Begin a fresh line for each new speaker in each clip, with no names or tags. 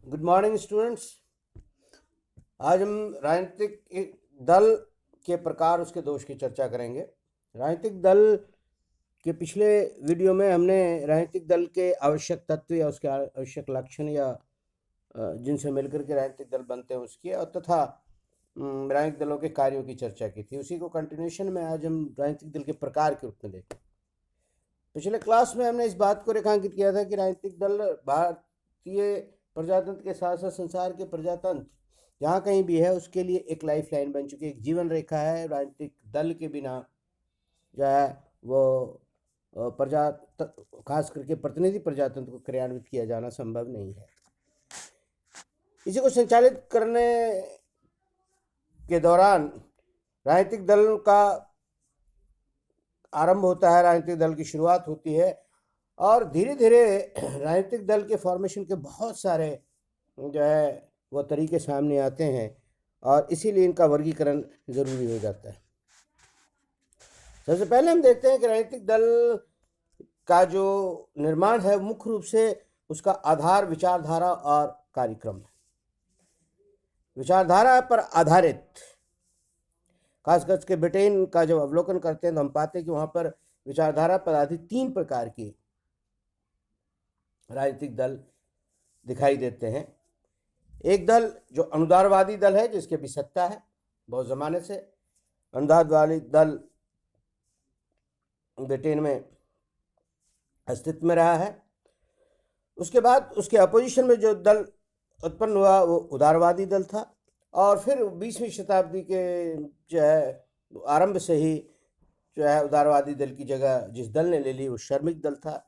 Good morning students. आज हम राजनीतिक दल के प्रकार, उसके दोष की चर्चा करेंगे। राजनीतिक दल के पिछले वीडियो में हमने राजनीतिक दल के आवश्यक तत्व या उसके आवश्यक लक्षण या जिनसे मिलकर के राजनीतिक दल बनते हैं उसकी और तथा राजनीतिक दलों के कार्यों की चर्चा की थी। उसी को कंटिन्यूशन में आज हम राजनीतिक दल के प्रकार के रूप में देखें। पिछले क्लास में हमने इस बात को रेखांकित किया था कि राजनीतिक दल भारतीय प्रजातंत्र के साथ साथ संसार के प्रजातंत्र जहाँ कहीं भी है उसके लिए एक लाइफ लाइन बन चुकी है, एक जीवन रेखा है। राजनीतिक दल के बिना जो है वो खास करके प्रतिनिधि प्रजातंत्र को क्रियान्वित किया जाना संभव नहीं है। इसी को संचालित करने के दौरान राजनीतिक दल का आरंभ होता है, राजनीतिक दल की शुरुआत होती है और धीरे धीरे राजनीतिक दल के फॉर्मेशन के बहुत सारे जो है वो तरीके सामने आते हैं और इसीलिए इनका वर्गीकरण जरूरी हो जाता है। सबसे पहले हम देखते हैं कि राजनीतिक दल का जो निर्माण है मुख्य रूप से उसका आधार विचारधारा और कार्यक्रम है। विचारधारा पर आधारित, खासकर के ब्रिटेन का जब अवलोकन करते हैं तो हम पाते हैं कि वहां पर विचारधारा पर आधारित 3 प्रकार की राजनीतिक दल दिखाई देते हैं। एक दल जो अनुदारवादी दल है, जिसके भी सत्ता है बहुत जमाने से। अनुदारवादी दल ब्रिटेन में अस्तित्व में रहा है। उसके बाद उसके अपोजिशन में जो दल उत्पन्न हुआ वो उदारवादी दल था और फिर 20वीं शताब्दी के जो है आरंभ से ही जो है उदारवादी दल की जगह जिस दल ने ले ली वो श्रमिक दल था,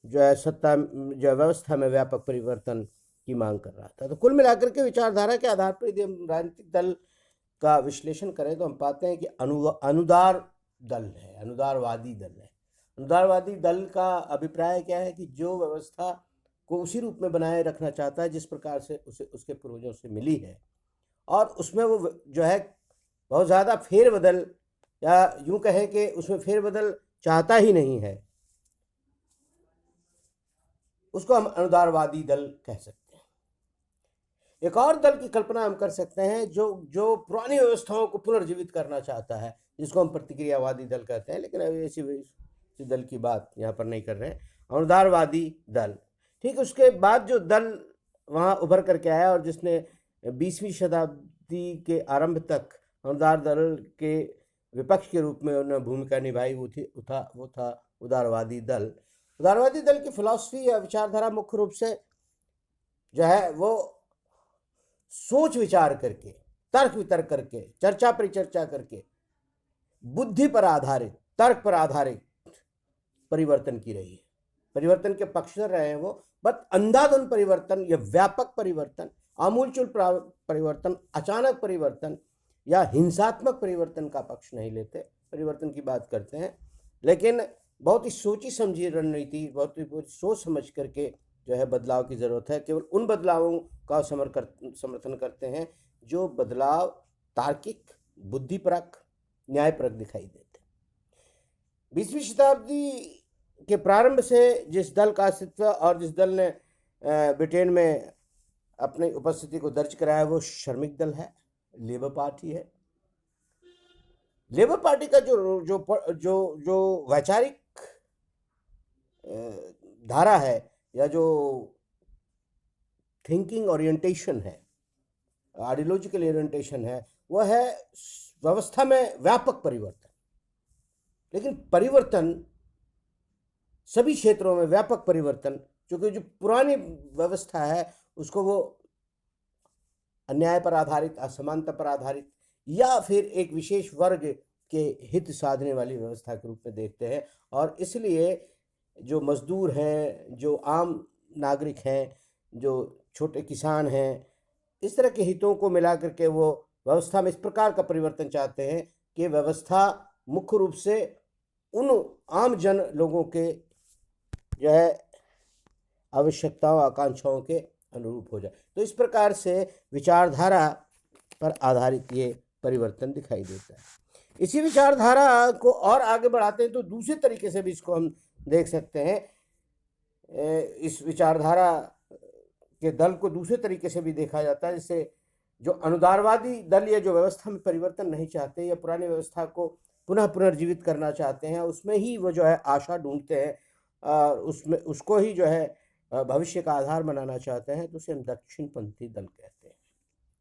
जो है सत्ता जो व्यवस्था में व्यापक परिवर्तन की मांग कर रहा था। तो कुल मिलाकर के विचारधारा के आधार पर यदि हम राजनीतिक दल का विश्लेषण करें तो हम पाते हैं कि अनुदार दल है, अनुदारवादी दल है। अनुदारवादी दल का अभिप्राय क्या है कि जो व्यवस्था को उसी रूप में बनाए रखना चाहता है जिस प्रकार से उसे उसके पूर्वजों से मिली है और उसमें वो जो है बहुत ज़्यादा फेरबदल या यूं कहें कि उसमें फेरबदल चाहता ही नहीं है, उसको हम अनुदारवादी दल कह सकते हैं। एक और दल की कल्पना हम कर सकते हैं जो पुरानी व्यवस्थाओं को पुनर्जीवित करना चाहता है, जिसको हम प्रतिक्रियावादी दल कहते हैं, लेकिन अभी ऐसी दल की बात यहाँ पर नहीं कर रहे हैं। अनुदारवादी दल, ठीक। उसके बाद जो दल वहाँ उभर करके आया और जिसने 20वीं शताब्दी के आरंभ तक अनुदार दल के विपक्ष के रूप में उन्होंने भूमिका निभाई, वो था उदारवादी दल। उदारवादी दल की फिलॉसफी या विचारधारा मुख्य रूप से जो है वो सोच विचार करके, तर्क वितर्क करके, चर्चा परिचर्चा करके, बुद्धि पर आधारित, तर्क पर आधारित परिवर्तन की रही है। परिवर्तन के पक्षधर रहे हैं वो, बट अंधाधुंध परिवर्तन या व्यापक परिवर्तन, आमूलचूल परिवर्तन, अचानक परिवर्तन या हिंसात्मक परिवर्तन का पक्ष नहीं लेते। परिवर्तन की बात करते हैं लेकिन बहुत ही सोची समझी रणनीति, बहुत ही सोच समझ करके जो है बदलाव की जरूरत है। केवल उन बदलावों का समर्थन करते हैं जो बदलाव तार्किक, बुद्धिपरक, न्यायपरक दिखाई देते। 20वीं शताब्दी के प्रारंभ से जिस दल का अस्तित्व और जिस दल ने ब्रिटेन में अपनी उपस्थिति को दर्ज कराया वो श्रमिक दल है, लेबर पार्टी है। लेबर पार्टी का जो वैचारिक धारा है या जो थिंकिंग ओरिएंटेशन है, आइडियोलॉजिकल ओरिएंटेशन है, वह है व्यवस्था में व्यापक परिवर्तन। लेकिन परिवर्तन सभी क्षेत्रों में व्यापक परिवर्तन, क्योंकि जो पुरानी व्यवस्था है उसको वो अन्याय पर आधारित, असमानता पर आधारित या फिर एक विशेष वर्ग के हित साधने वाली व्यवस्था के रूप में देखते हैं और इसलिए जो मजदूर हैं, जो आम नागरिक हैं, जो छोटे किसान हैं, इस तरह के हितों को मिला करके वो व्यवस्था में इस प्रकार का परिवर्तन चाहते हैं कि व्यवस्था मुख्य रूप से उन आम जन लोगों के जो है आवश्यकताओं, आकांक्षाओं के अनुरूप हो जाए। तो इस प्रकार से विचारधारा पर आधारित ये परिवर्तन दिखाई देता है। इसी विचारधारा को और आगे बढ़ाते हैं तो दूसरे तरीके से भी इसको हम देख सकते हैं। इस विचारधारा के दल को दूसरे तरीके से भी देखा जाता है, जैसे जो अनुदारवादी दल या जो व्यवस्था में परिवर्तन नहीं चाहते या पुरानी व्यवस्था को पुनः पुनर्जीवित करना चाहते हैं, उसमें ही वो जो है आशा ढूंढते हैं, उसमें उसको ही जो है भविष्य का आधार बनाना चाहते हैं, तो उसे हम दक्षिणपंथी दल कहते हैं।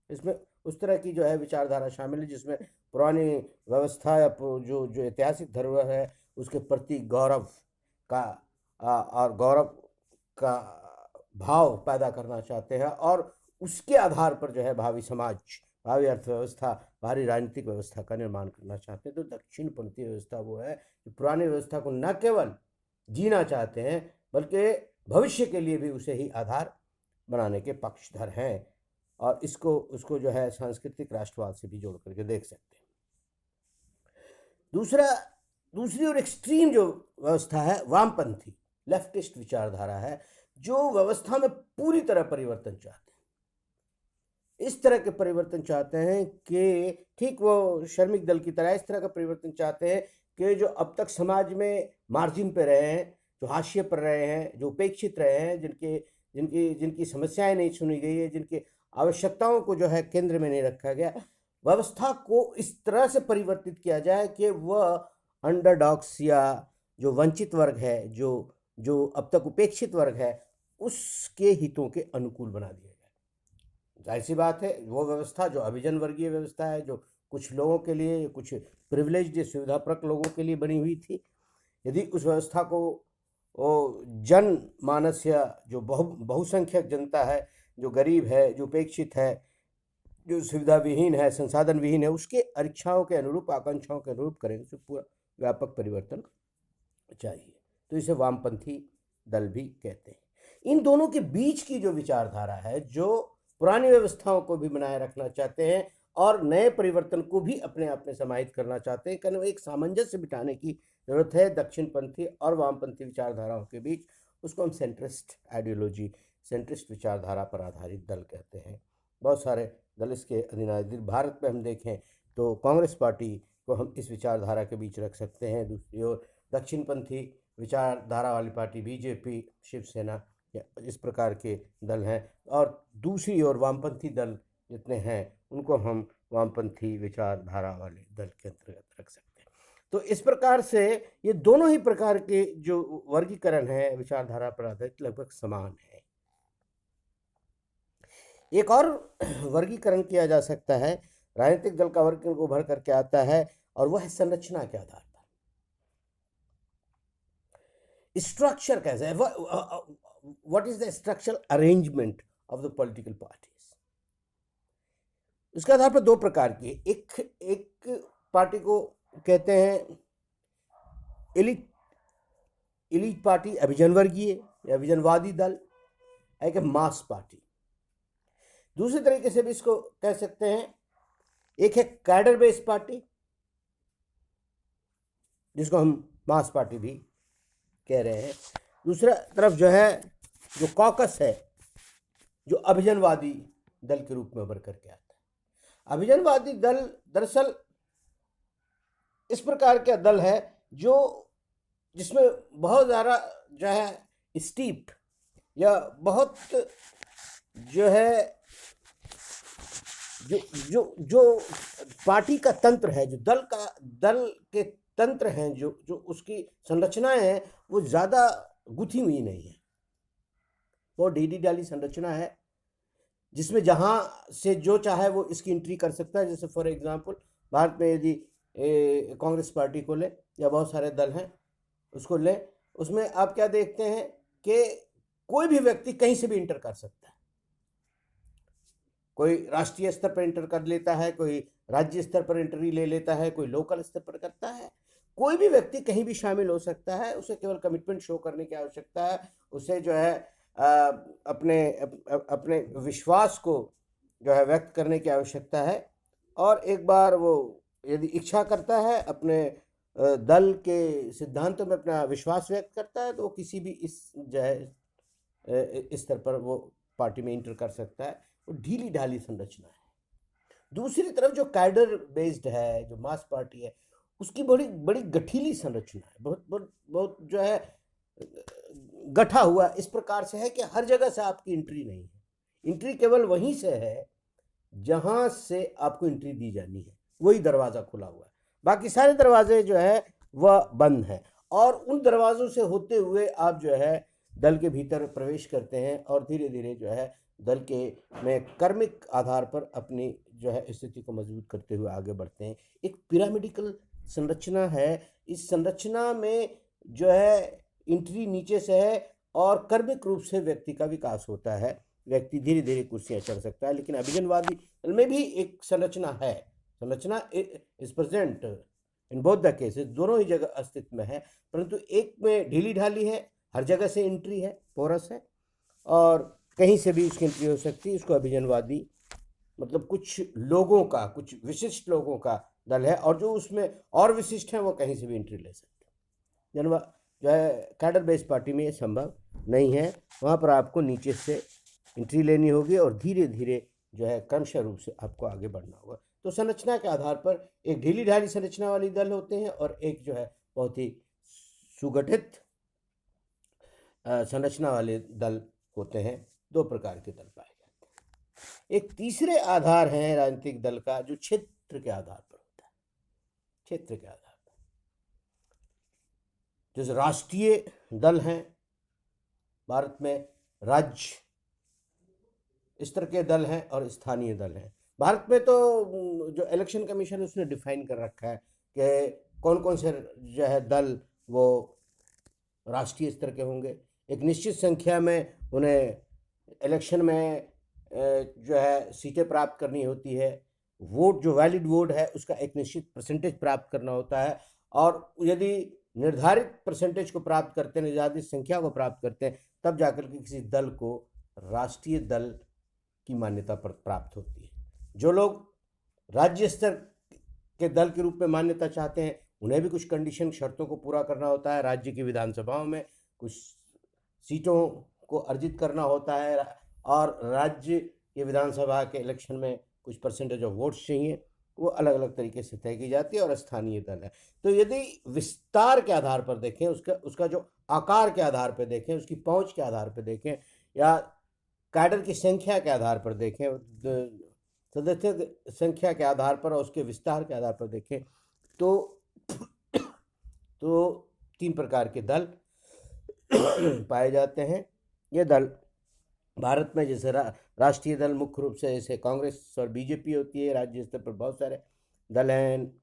इसमें उस तरह की जो है विचारधारा शामिल है जिसमें पुरानी व्यवस्था या जो जो ऐतिहासिक धरोहर है उसके प्रति गौरव का और गौरव का भाव पैदा करना चाहते हैं, और उसके आधार पर जो है भावी समाज, भावी अर्थव्यवस्था, भावी राजनीतिक व्यवस्था का निर्माण करना चाहते हैं। तो दक्षिणपंथी व्यवस्था वो है जो पुरानी व्यवस्था को न केवल जीना चाहते हैं बल्कि भविष्य के लिए भी उसे ही आधार बनाने के पक्षधर हैं, और उसको जो है सांस्कृतिक राष्ट्रवाद से भी जोड़ करके देख सकते हैं। दूसरी और एक्सट्रीम जो व्यवस्था है वामपंथी लेफ्टिस्ट विचारधारा है, जो व्यवस्था में पूरी तरह परिवर्तन चाहते हैं। इस तरह के परिवर्तन चाहते हैं कि ठीक वो श्रमिक दल की तरह इस तरह का परिवर्तन चाहते हैं कि जो अब तक समाज में मार्जिन पे रहे हैं, जो हाशिए पर रहे हैं, जो उपेक्षित रहे हैं, जिनकी समस्याएं नहीं सुनी गई है, जिनकी आवश्यकताओं को जो है केंद्र में नहीं रखा गया, व्यवस्था को इस तरह से परिवर्तित किया जाए कि वह अंडरडॉग्स या जो वंचित वर्ग है, जो अब तक उपेक्षित वर्ग है, उसके हितों के अनुकूल बना दिया जाए। जाहिर सी बात है, वो व्यवस्था जो अभिजन वर्गीय व्यवस्था है, जो कुछ लोगों के लिए, कुछ प्रिविलेज्ड सुविधापरक लोगों के लिए बनी हुई थी, यदि उस व्यवस्था को जन मानस या जो बहुसंख्यक जनता है, जो गरीब है, जो उपेक्षित है, जो सुविधा विहीन है, संसाधन विहीन है, उसके इच्छाओं के अनुरूप, आकांक्षाओं के अनुरूप करेंगे तो पूरा व्यापक परिवर्तन चाहिए। तो इसे वामपंथी दल भी कहते हैं। इन दोनों के बीच की जो विचारधारा है, जो पुरानी व्यवस्थाओं को भी बनाए रखना चाहते हैं और नए परिवर्तन को भी अपने आप में समाहित करना चाहते हैं, कहने एक सामंजस्य बिठाने की जरूरत है दक्षिणपंथी और वामपंथी विचारधाराओं के बीच। उसको हम सेंट्रिस्ट आइडियोलॉजी, सेंट्रिस्ट विचारधारा पर आधारित दल कहते हैं। बहुत सारे दल इसके अधीन। भारत में हम देखें तो कांग्रेस पार्टी को हम इस विचारधारा के बीच रख सकते हैं। दूसरी ओर दक्षिणपंथी विचारधारा वाली पार्टी बीजेपी, शिवसेना, इस प्रकार के दल हैं, और दूसरी ओर वामपंथी दल जितने हैं उनको हम वामपंथी विचारधारा वाले दल के अंतर्गत रख सकते हैं। तो इस प्रकार से ये दोनों ही प्रकार के जो वर्गीकरण है विचारधारा पर आधारित लगभग समान है। एक और वर्गीकरण किया जा सकता है, राजनीतिक दल का वर्गीकरण को उभर करके आता है, और वह है संरचना के आधार पर। स्ट्रक्चर कैसा है, what is the structural arrangement of the political parties. उसके आधार पर दो प्रकार की, एक पार्टी को कहते हैं एलिट पार्टी, अभिजन वर्गीय या अभिजनवादी दल, एक है मास पार्टी। दूसरे तरीके से भी इसको कह सकते हैं, एक है कैडर बेस्ड पार्टी जिसको हम मास पार्टी भी कह रहे हैं। दूसरा तरफ जो है जो कॉकस है, जो अभिजनवादी दल के रूप में उभर करके आता है। अभिजनवादी दल दरअसल इस प्रकार का दल है जिसमें बहुत ज़्यादा जो है स्टीप्ड या बहुत जो है जो पार्टी का तंत्र है, जो दल के तंत्र हैं, जो उसकी संरचनाएं हैं, वो ज़्यादा गुथी हुई नहीं है। वो ढीली ढाली संरचना है जिसमें जहाँ से जो चाहे वो इसकी एंट्री कर सकता है। जैसे फॉर एग्जांपल भारत में यदि कांग्रेस पार्टी को ले या बहुत सारे दल हैं उसको ले, उसमें आप क्या देखते हैं कि कोई भी व्यक्ति कहीं से भी इंटर कर सकता है। कोई राष्ट्रीय स्तर पर इंटर कर लेता है, कोई राज्य स्तर पर एंट्री ले लेता है, कोई लोकल स्तर पर करता है। कोई भी व्यक्ति कहीं भी शामिल हो सकता है, उसे केवल कमिटमेंट शो करने की आवश्यकता है। उसे जो है अपने विश्वास को जो है व्यक्त करने की आवश्यकता है, और एक बार वो यदि इच्छा करता है, अपने दल के सिद्धांतों में अपना विश्वास व्यक्त करता है, तो वो किसी भी इस जो है स्तर पर वो पार्टी में इंटर कर सकता है। वो ढीली ढाली संरचना है। दूसरी तरफ जो कैडर बेस्ड है, जो मास पार्टी है, उसकी बड़ी बड़ी गठीली संरचना है, बहुत जो है गठा हुआ इस प्रकार से है कि हर जगह से आपकी एंट्री नहीं है। एंट्री केवल वहीं से है जहां से आपको एंट्री दी जानी है, वही दरवाज़ा खुला हुआ है, बाकी सारे दरवाजे जो है वह बंद हैं। और उन दरवाज़ों से होते हुए आप जो है दल के भीतर प्रवेश करते हैं और धीरे धीरे जो है दल के में कर्मिक आधार पर अपनी जो है स्थिति को मजबूत करते हुए आगे बढ़ते हैं। एक पिरामिडिकल संरचना है, इस संरचना में जो है एंट्री नीचे से है और कर्मिक रूप से व्यक्ति का विकास होता है, व्यक्ति धीरे धीरे कुर्सियाँ चढ़ सकता है। लेकिन अभिजनवादी दल में भी एक संरचना है, संरचना is present in both the cases, दोनों ही जगह अस्तित्व में है, परंतु एक में ढीली ढाली है, हर जगह से एंट्री है, पोरस है और कहीं से भी उसकी एंट्री हो सकती है। इसको अभिजनवादी मतलब कुछ लोगों का, कुछ विशिष्ट लोगों का दल है और जो उसमें और विशिष्ट हैं वो कहीं से भी एंट्री ले सकते हैं। जनवा जो है कैडर बेस्ड पार्टी में ये संभव नहीं है, वहाँ पर आपको नीचे से एंट्री लेनी होगी और धीरे धीरे जो है क्रमशः रूप से आपको आगे बढ़ना होगा। तो संरचना के आधार पर एक ढीली ढाली संरचना वाली दल होते हैं और एक जो है बहुत ही सुगठित संरचना वाले दल होते हैं। दो प्रकार के दल पाए जाते हैं। एक तीसरे आधार है राजनीतिक दल का जो क्षेत्र के आधार पर होता है, क्षेत्र के आधार पर, जैसे राष्ट्रीय दल हैं भारत में, राज्य स्तर के दल हैं और स्थानीय दल हैं। भारत में तो जो इलेक्शन कमीशन उसने डिफाइन कर रखा है कि कौन कौन से जो है दल वो राष्ट्रीय स्तर के होंगे, एक निश्चित संख्या में उन्हें इलेक्शन में जो है सीटें प्राप्त करनी होती है, वोट जो वैलिड वोट है उसका एक निश्चित परसेंटेज प्राप्त करना होता है और यदि निर्धारित परसेंटेज को प्राप्त करते हैं, निर्धारित संख्या को प्राप्त करते हैं, तब जाकर के किसी दल को राष्ट्रीय दल की मान्यता प्राप्त होती है। जो लोग राज्य स्तर के दल के रूप में मान्यता चाहते हैं उन्हें भी कुछ कंडीशन शर्तों को पूरा करना होता है, राज्य की विधानसभाओं में कुछ सीटों को अर्जित करना होता है और राज्य के विधानसभा के इलेक्शन में कुछ परसेंटेज ऑफ वोट्स चाहिए, वो अलग अलग तरीके से तय की जाती है। और स्थानीय दल है तो यदि विस्तार के आधार पर देखें, उसका जो आकार के आधार पर देखें, उसकी पहुंच के आधार पर देखें या कैडर की संख्या के आधार पर देखें, सदस्य संख्या के आधार पर और उसके विस्तार के आधार पर देखें तो तीन प्रकार के दल पाए जाते हैं। ये दल भारत में जैसे राष्ट्रीय दल मुख्य रूप से जैसे कांग्रेस और बीजेपी होती है, राज्य स्तर पर बहुत सारे दल हैं,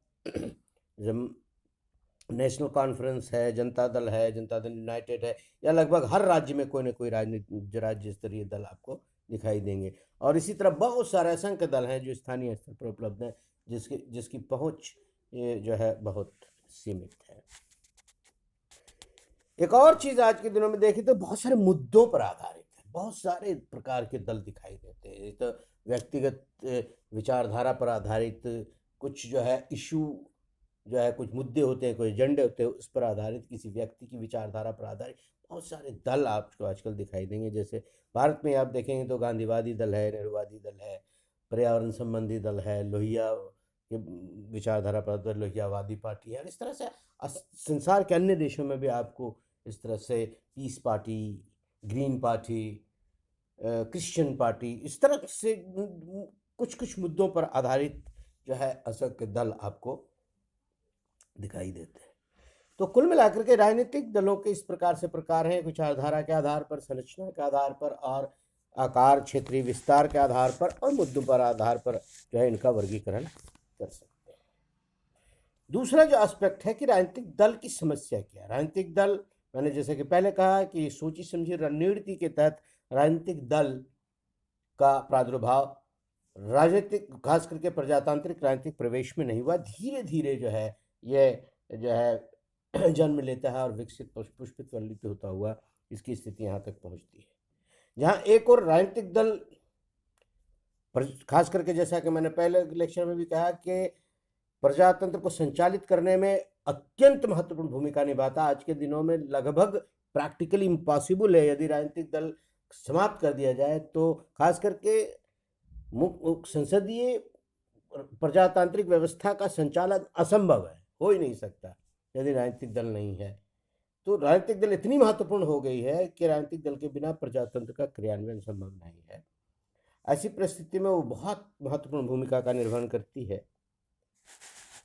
नेशनल कॉन्फ्रेंस है, जनता दल है, जनता दल यूनाइटेड है, या लगभग हर राज्य में कोई ना कोई राज्य स्तरीय दल आपको दिखाई देंगे। और इसी तरह बहुत सारे असंख्य दल हैं जो स्थानीय स्तर पर उपलब्ध हैं, जिसकी पहुंच जो है बहुत सीमित है। एक और चीज़ आज के दिनों में देखी तो बहुत सारे मुद्दों पर आधारित है, बहुत सारे प्रकार के दल दिखाई देते हैं। तो व्यक्तिगत विचारधारा पर आधारित कुछ जो है इशू जो है, कुछ मुद्दे होते हैं, कोई एजेंडे होते हैं, उस पर आधारित किसी व्यक्ति की विचारधारा पर आधारित बहुत सारे दल आपको आजकल दिखाई देंगे। जैसे भारत में आप देखेंगे तो गांधीवादी दल है, नेहरूवादी दल है, पर्यावरण संबंधी दल है, लोहिया के विचारधारा पर लोहियावादी पार्टी है। और इस तरह से संसार के अन्य देशों में भी आपको इस तरह से peace party, green party, Christian party, इस तरह से कुछ कुछ मुद्दों पर आधारित जो है असंख्य दल आपको दिखाई देते हैं। तो कुल मिलाकर के राजनीतिक दलों के इस प्रकार से प्रकार हैं, विचारधारा के आधार पर, संरचना के आधार पर और आकार, क्षेत्रीय विस्तार के आधार पर और मुद्दों पर आधार पर जो है इनका वर्गीकरण कर सकते हैं। दूसरा जो एस्पेक्ट है कि राजनीतिक दल की समस्या क्या है। राजनीतिक दल, मैंने जैसे कि पहले कहा कि सोची समझी रणनीति के तहत राजनीतिक दल का प्रादुर्भाव राजनीतिक, खास करके प्रजातांत्रिक राजनीतिक प्रवेश में नहीं हुआ, धीरे धीरे जो है ये जो है जन्म लेता है और विकसित पुष्पित वल्लित होता हुआ इसकी स्थिति यहाँ तक पहुँचती है, जहाँ एक और राजनीतिक दल खास करके, जैसा कि मैंने पहले लेक्चर में भी कहा कि प्रजातंत्र को संचालित करने में अत्यंत महत्वपूर्ण भूमिका निभाता। आज के दिनों में लगभग प्रैक्टिकली इम्पॉसिबल है, यदि राजनीतिक दल समाप्त कर दिया जाए तो खास करके संसदीय प्रजातांत्रिक व्यवस्था का संचालन असंभव है, हो ही नहीं सकता यदि राजनीतिक दल नहीं है। तो राजनीतिक दल इतनी महत्वपूर्ण हो गई है कि राजनीतिक दल के बिना प्रजातंत्र का क्रियान्वयन संभव नहीं है। ऐसी परिस्थिति में वो बहुत महत्वपूर्ण भूमिका का निर्वहन करती है।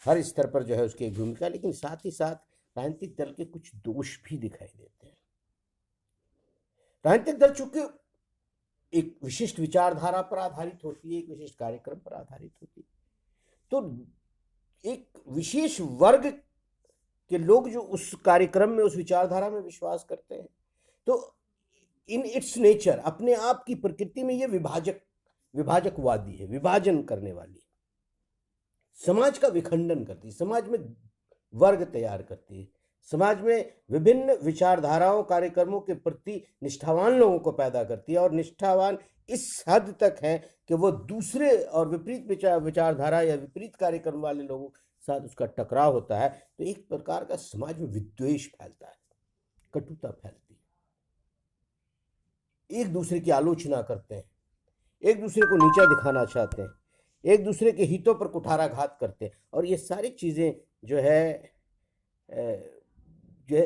हर स्तर पर जो है उसकी एक भूमिका, लेकिन साथ ही साथ राजनीतिक दल के कुछ दोष भी दिखाई देते हैं। राजनीतिक दल चूंकि एक विशिष्ट विचारधारा पर आधारित होती है, एक विशिष्ट कार्यक्रम पर आधारित होती है, तो एक विशेष वर्ग के लोग जो उस कार्यक्रम में, उस विचारधारा में विश्वास करते हैं, तो इन इट्स नेचर, अपने आप की प्रकृति में ये विभाजकवादी है, विभाजन करने वाली है, समाज का विखंडन करती है, समाज में वर्ग तैयार करती है, समाज में विभिन्न विचारधाराओं, कार्यक्रमों के प्रति निष्ठावान लोगों को पैदा करती है। और निष्ठावान इस हद तक है कि वो दूसरे और विपरीत विचारधारा या विपरीत कार्यक्रम वाले लोगों के साथ उसका टकराव होता है, तो एक प्रकार का समाज में विद्वेष फैलता है, कटुता फैलती है, एक दूसरे की आलोचना करते हैं, एक दूसरे को नीचा दिखाना चाहते हैं, एक दूसरे के हितों पर कुठाराघात करते हैं। और ये सारी चीज़ें जो है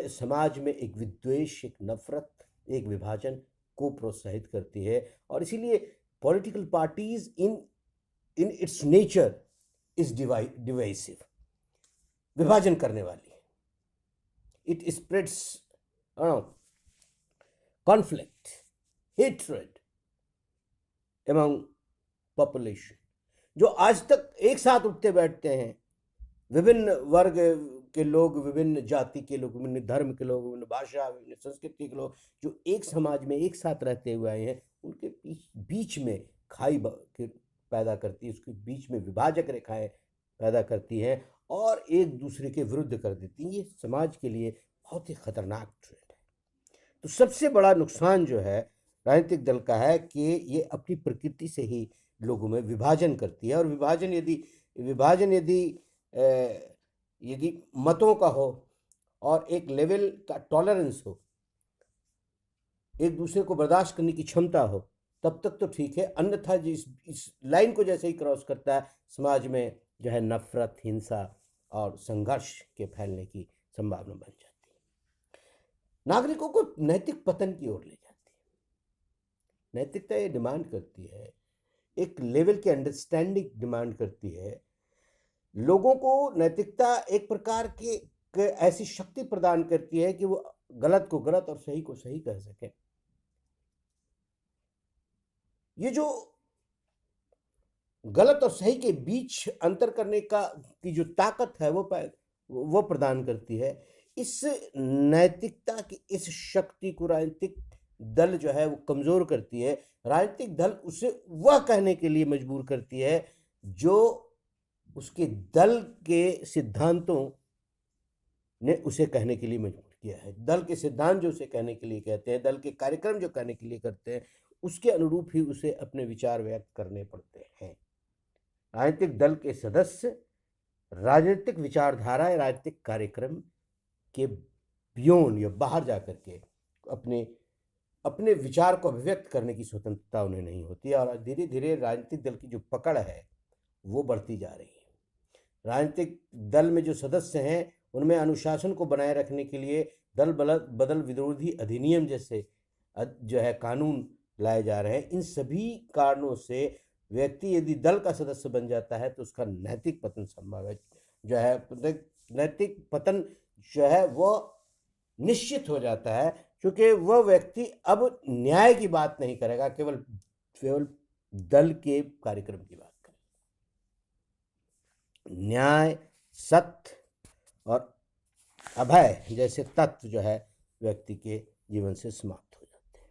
समाज में एक विद्वेष, एक नफरत, एक विभाजन को प्रोत्साहित करती है। और इसीलिए political parties in its nature is divisive, विभाजन करने वाली है। It spreads conflict, hatred among population. जो आज तक एक साथ उठते बैठते हैं, विभिन्न वर्ग के लोग, विभिन्न जाति के लोग, विभिन्न धर्म के लोग, विभिन्न भाषा, विभिन्न संस्कृति के लोग, जो एक समाज में एक साथ रहते हुए आए हैं, उनके बीच में खाई पैदा करती है, उसके बीच में विभाजक रेखाएं पैदा करती है और एक दूसरे के विरुद्ध कर देती है। ये समाज के लिए बहुत ही खतरनाक ट्रेंड है। तो सबसे बड़ा नुकसान जो है राजनीतिक दल का है कि ये अपनी प्रकृति से ही लोगों में विभाजन करती है। और विभाजन यदि मतों का हो और एक लेवल का टॉलरेंस हो, एक दूसरे को बर्दाश्त करने की क्षमता हो, तब तक तो ठीक है। अन्यथा इस लाइन को जैसे ही क्रॉस करता है, समाज में जो है नफरत, हिंसा और संघर्ष के फैलने की संभावना बन जाती है। नागरिकों को नैतिक पतन की ओर ले जाती है। नैतिकता ये डिमांड करती है, एक लेवल की अंडरस्टैंडिंग डिमांड करती है। लोगों को नैतिकता एक प्रकार की ऐसी शक्ति प्रदान करती है कि वो गलत को गलत और सही को सही कह सके। ये जो गलत और सही के बीच अंतर करने की जो ताकत है वो प्रदान करती है। इस नैतिकता की इस शक्ति को राजनीतिक दल जो है वो कमजोर करती है। राजनीतिक दल उसे वह कहने के लिए मजबूर करती है जो उसके दल के सिद्धांतों ने उसे कहने के लिए मजबूर किया है। दल के सिद्धांत जो उसे कहने के लिए कहते हैं, दल के कार्यक्रम जो कहने के लिए करते हैं, उसके अनुरूप ही उसे अपने विचार व्यक्त करने पड़ते हैं। राजनीतिक दल के सदस्य राजनीतिक विचारधारा या राजनीतिक कार्यक्रम के बियॉन्ड या बाहर जाकर के अपने विचार को अभिव्यक्त करने की स्वतंत्रता उन्हें नहीं होती। और धीरे धीरे राजनीतिक दल की जो पकड़ है वो बढ़ती जा रही है। राजनीतिक दल में जो सदस्य हैं उनमें अनुशासन को बनाए रखने के लिए दल बदल विरोधी अधिनियम जैसे जो है कानून लाए जा रहे हैं। इन सभी कारणों से व्यक्ति यदि दल का सदस्य बन जाता है तो उसका नैतिक पतन संभव है। जो है नैतिक पतन जो है वो निश्चित हो जाता है, क्योंकि वह व्यक्ति अब न्याय की बात नहीं करेगा, केवल दल के कार्यक्रम की बात करेगा। न्याय, सत्य और अभय जैसे तत्व जो है व्यक्ति के जीवन से समाप्त हो जाते हैं।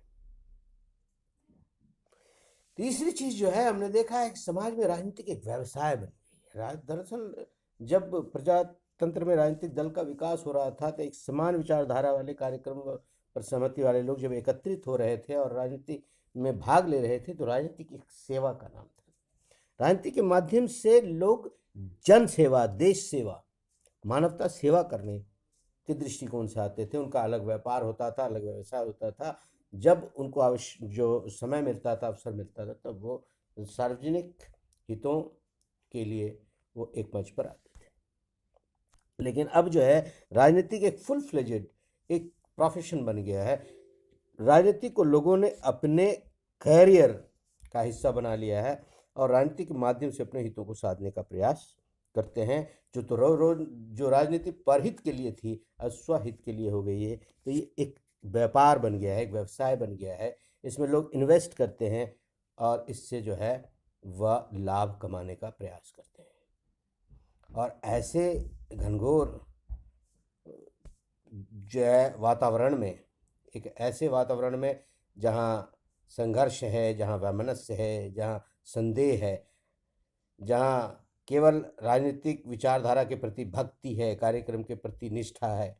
तीसरी चीज जो है, हमने देखा है कि समाज में राजनीतिक एक व्यवसाय बन गई है। दरअसल जब प्रजातंत्र में राजनीतिक दल का विकास हो रहा था तो एक समान विचारधारा वाले कार्यक्रम पर सहमति वाले लोग जब एकत्रित हो रहे थे और राजनीति में भाग ले रहे थे तो राजनीति की एक सेवा का नाम था। राजनीति के माध्यम से लोग जन सेवा, देश सेवा, मानवता सेवा करने के दृष्टिकोण से आते थे। उनका अलग व्यापार होता था, अलग व्यवसाय होता था। जब उनको जो समय मिलता था, अवसर मिलता था, तब वो सार्वजनिक हितों के लिए वो एक मंच पर आते थे। लेकिन अब जो है राजनीति एक फुल फ्लेजेड एक प्रोफेशन बन गया है। राजनीति को लोगों ने अपने कैरियर का हिस्सा बना लिया है और राजनीति के माध्यम से अपने हितों को साधने का प्रयास करते हैं। जो रोज जो राजनीति परहित के लिए थी अब स्वहित के लिए हो गई है। तो ये एक व्यापार बन गया है, एक व्यवसाय बन गया है। इसमें लोग इन्वेस्ट करते हैं और इससे जो है वह लाभ कमाने का प्रयास करते हैं। और ऐसे घनघोर जो है वातावरण में, एक ऐसे वातावरण में जहाँ संघर्ष है, जहाँ वैमनस्य है, जहाँ संदेह है, जहाँ केवल राजनीतिक विचारधारा के प्रति भक्ति है, कार्यक्रम के प्रति निष्ठा है,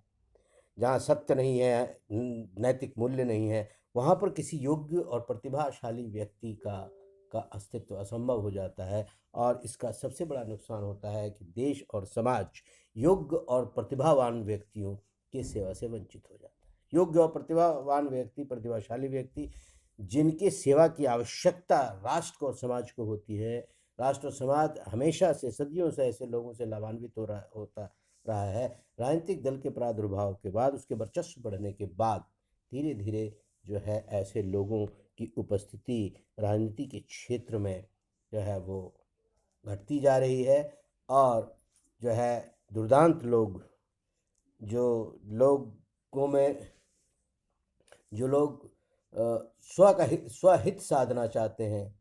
जहाँ सत्य नहीं है, नैतिक मूल्य नहीं है, वहाँ पर किसी योग्य और प्रतिभाशाली व्यक्ति का अस्तित्व असंभव हो जाता है। और इसका सबसे बड़ा नुकसान होता है कि देश और समाज योग्य और प्रतिभावान व्यक्तियों की सेवा से वंचित हो जाता है। योग्य और प्रतिभावान व्यक्ति, प्रतिभाशाली व्यक्ति जिनकी सेवा की आवश्यकता राष्ट्र को और समाज को होती है। राष्ट्र और समाज हमेशा से, सदियों से ऐसे लोगों से लाभान्वित होता रहा है। राजनीतिक दल के प्रादुर्भाव के बाद, उसके वर्चस्व बढ़ने के बाद धीरे धीरे जो है ऐसे लोगों की उपस्थिति राजनीति के क्षेत्र में जो है वो घटती जा रही है। और जो है दुर्दांत लोग, जो लोगों में जो लोग स्वहित साधना चाहते हैं,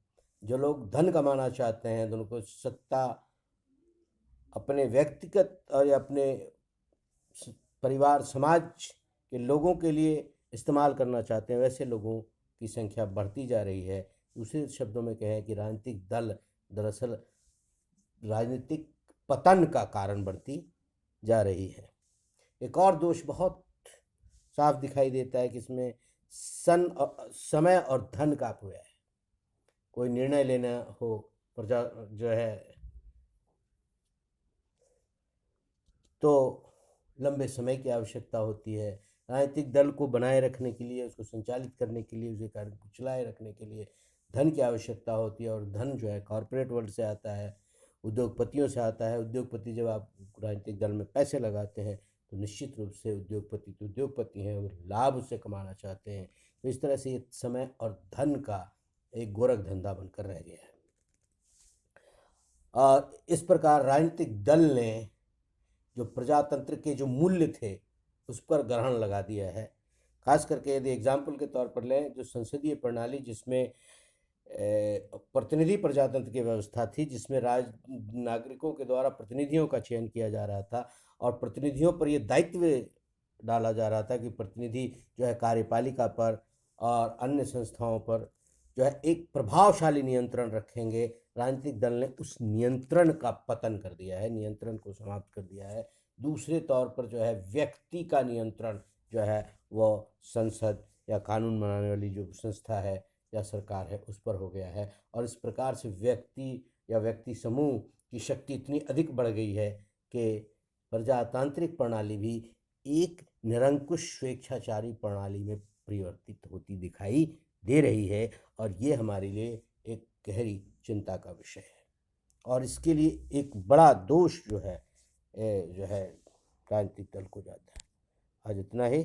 जो लोग धन कमाना चाहते हैं, उनको सत्ता अपने व्यक्तिगत और अपने परिवार समाज के लोगों के लिए इस्तेमाल करना चाहते हैं, वैसे लोगों की संख्या बढ़ती जा रही है। दूसरे शब्दों में कहें कि राजनीतिक दल दरअसल राजनीतिक पतन का कारण बढ़ती जा रही है। एक और दोष बहुत साफ दिखाई देता है कि इसमें समय और धन का अपव्यय है। कोई निर्णय लेना हो, प्रजा जो है तो लंबे समय की आवश्यकता होती है। राजनीतिक दल को बनाए रखने के लिए, उसको संचालित करने के लिए, उसे कार्य को चलाए रखने के लिए धन की आवश्यकता होती है। और धन जो है कॉरपोरेट वर्ल्ड से आता है, उद्योगपतियों से आता है। उद्योगपति जब आप राजनीतिक दल में पैसे लगाते हैं तो निश्चित रूप से उद्योगपति हैं, वो लाभ उससे कमाना चाहते हैं। तो इस तरह से ये समय और धन का एक गोरख धंधा बनकर रह गया है। और इस प्रकार राजनीतिक दल ने जो प्रजातंत्र के जो मूल्य थे उस पर ग्रहण लगा दिया है। खास करके यदि एग्जाम्पल के तौर पर लें, जो संसदीय प्रणाली जिसमें प्रतिनिधि प्रजातंत्र की व्यवस्था थी, जिसमें नागरिकों के द्वारा प्रतिनिधियों का चयन किया जा रहा था और प्रतिनिधियों पर यह दायित्व डाला जा रहा था कि प्रतिनिधि जो है कार्यपालिका पर और अन्य संस्थाओं पर जो है एक प्रभावशाली नियंत्रण रखेंगे। राजनीतिक दल ने उस नियंत्रण का पतन कर दिया है, नियंत्रण को समाप्त कर दिया है। दूसरे तौर पर जो है व्यक्ति का नियंत्रण जो है वो संसद या कानून बनाने वाली जो संस्था है या सरकार है उस पर हो गया है। और इस प्रकार से व्यक्ति या व्यक्ति समूह की शक्ति इतनी अधिक बढ़ गई है कि प्रजातांत्रिक प्रणाली भी एक निरंकुश स्वेच्छाचारी प्रणाली में परिवर्तित होती दिखाई दे रही है। और ये हमारे लिए एक गहरी चिंता का विषय है। और इसके लिए एक बड़ा दोष जो है राजनीतिक दल को जाता है। आज इतना ही।